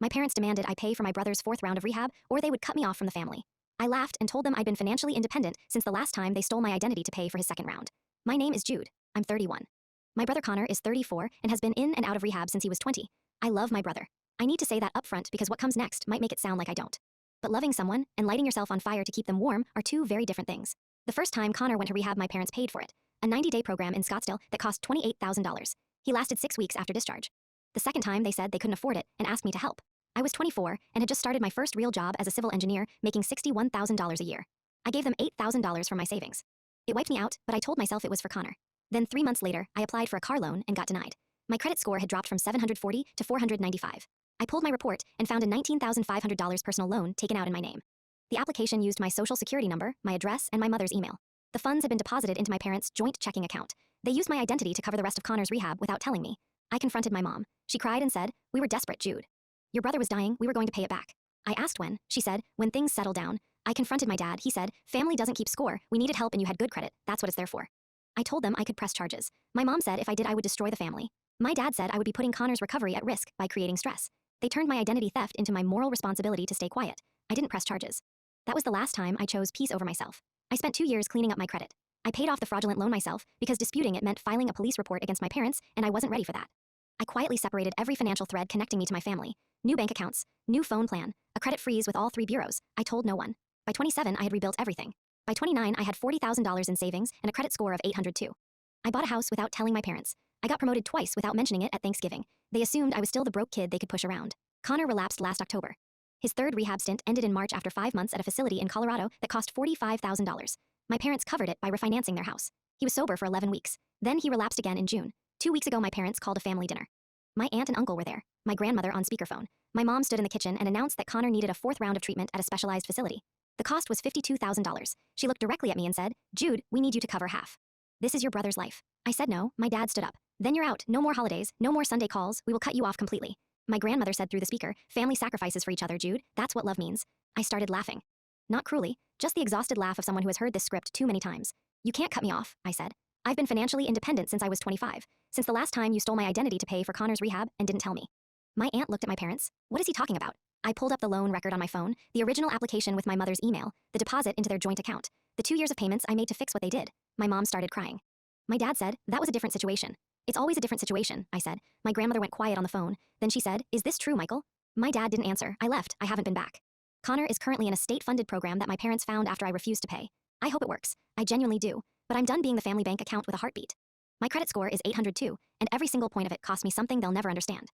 My parents demanded I pay for my brother's fourth round of rehab, or they would cut me off from the family. I laughed and told them I'd been financially independent since the last time they stole my identity to pay for his second round. My name is Jude. I'm 31. My brother Connor is 34 and has been in and out of rehab since he was 20. I love my brother. I need to say that upfront because what comes next might make it sound like I don't. But loving someone and lighting yourself on fire to keep them warm are two very different things. The first time Connor went to rehab, my parents paid for it. A 90-day program in Scottsdale that cost $28,000. He lasted 6 weeks after discharge. The second time they said they couldn't afford it and asked me to help. I was 24 and had just started my first real job as a civil engineer, making $61,000 a year. I gave them $8,000 from my savings. It wiped me out, but I told myself it was for Connor. Then 3 months later, I applied for a car loan and got denied. My credit score had dropped from 740 to 495. I pulled my report and found a $19,500 personal loan taken out in my name. The application used my social security number, my address, and my mother's email. The funds had been deposited into my parents' joint checking account. They used my identity to cover the rest of Connor's rehab without telling me. I confronted my mom. She cried and said, "We were desperate, Jude. Your brother was dying, we were going to pay it back." I asked when. She said, "When things settle down." I confronted my dad. He said, "Family doesn't keep score. We needed help and you had good credit. That's what it's there for." I told them I could press charges. My mom said if I did, I would destroy the family. My dad said I would be putting Connor's recovery at risk by creating stress. They turned my identity theft into my moral responsibility to stay quiet. I didn't press charges. That was the last time I chose peace over myself. I spent 2 years cleaning up my credit. I paid off the fraudulent loan myself because disputing it meant filing a police report against my parents, and I wasn't ready for that. I quietly separated every financial thread connecting me to my family. New bank accounts, new phone plan, a credit freeze with all 3 bureaus. I told no one. By 27, I had rebuilt everything. By 29, I had $40,000 in savings and a credit score of 802. I bought a house without telling my parents. I got promoted twice without mentioning it at Thanksgiving. They assumed I was still the broke kid they could push around. Connor relapsed last October. His third rehab stint ended in March after 5 months at a facility in Colorado that cost $45,000. My parents covered it by refinancing their house. He was sober for 11 weeks. Then he relapsed again in June. 2 weeks ago, my parents called a family dinner. My aunt and uncle were there, my grandmother on speakerphone. My mom stood in the kitchen and announced that Connor needed a 4th round of treatment at a specialized facility. The cost was $52,000. She looked directly at me and said, "Jude, we need you to cover half. This is your brother's life." I said no. My dad stood up. "Then you're out. No more holidays, no more Sunday calls. We will cut you off completely." My grandmother said through the speaker, "Family sacrifices for each other, Jude. That's what love means." I started laughing. Not cruelly, just the exhausted laugh of someone who has heard this script too many times. "You can't cut me off," I said. "I've been financially independent since I was 25, since the last time you stole my identity to pay for Connor's rehab and didn't tell me." My aunt looked at my parents. "What is he talking about?" I pulled up the loan record on my phone, the original application with my mother's email, the deposit into their joint account, the 2 years of payments I made to fix what they did. My mom started crying. My dad said, "That was a different situation." "It's always a different situation," I said. My grandmother went quiet on the phone. Then she said, "Is this true, Michael?" My dad didn't answer. I left. I haven't been back. Connor is currently in a state-funded program that my parents found after I refused to pay. I hope it works. I genuinely do. But I'm done being the family bank account with a heartbeat. My credit score is 802, and every single point of it cost me something they'll never understand.